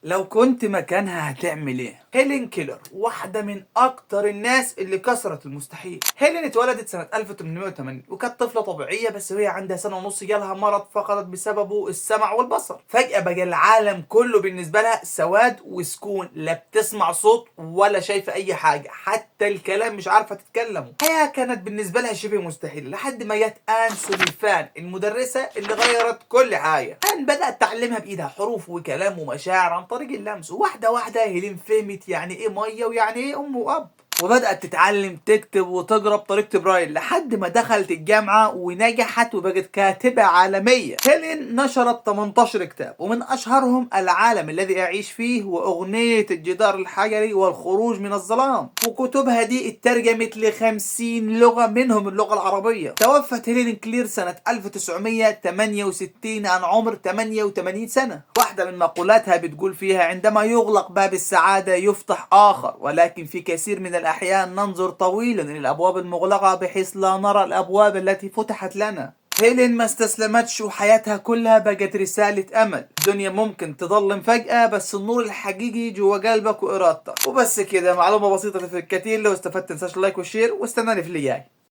لو كنت مكانها هتعمل ايه؟ هيلين كيلر واحدة من اكتر الناس اللي كسرت المستحيل. هيلين اتولدت سنة 1880 وكانت طفلة طبيعية، بس وهي عندها سنة ونص جالها مرض فقدت بسببه السمع والبصر. فجأة بقى العالم كله بالنسبة لها سواد وسكون، لا بتسمع صوت ولا شايفة اي حاجة، حتى الكلام مش عارفة تتكلمه. هي كانت بالنسبة لها شبه مستحيل لحد ما جت آن سوليفان المدرسة اللي غيرت كل حاجة. آن بدأت تعلمها بإيدها حروف وكلام ومشاعر عن طريق اللمس، واحدة واحدة هيلين فهمت يعني ايه مية ويعني ايه أم وأب، وبدأت تتعلم تكتب وتقرا بطريقة برايل لحد ما دخلت الجامعة ونجحت وبقت كاتبة عالمية. هيلين نشرت 18 كتاب، ومن أشهرهم العالم الذي أعيش فيه وأغنية الجدار الحجري والخروج من الظلام. وكتبها دي اترجمت ل 50 لغة منهم اللغة العربية. توفت هيلين كلير سنة 1968 عن عمر 88 سنة. واحدة من مقولاتها بتقول فيها: عندما يغلق باب السعادة يفتح آخر، ولكن في كثير من الأحيان ننظر طويلا إلى الأبواب المغلقة بحيث لا نرى الأبواب التي فتحت لنا. هيلين ما استسلمتش وحياتها كلها بقت رسالة أمل. الدنيا ممكن تظلم فجأة، بس النور الحقيقي جوا قلبك وإرادتك. وبس كده، معلومة بسيطة في الكتير. لو استفدت تنساش اللايك والشير، واستناني في اللي جاي.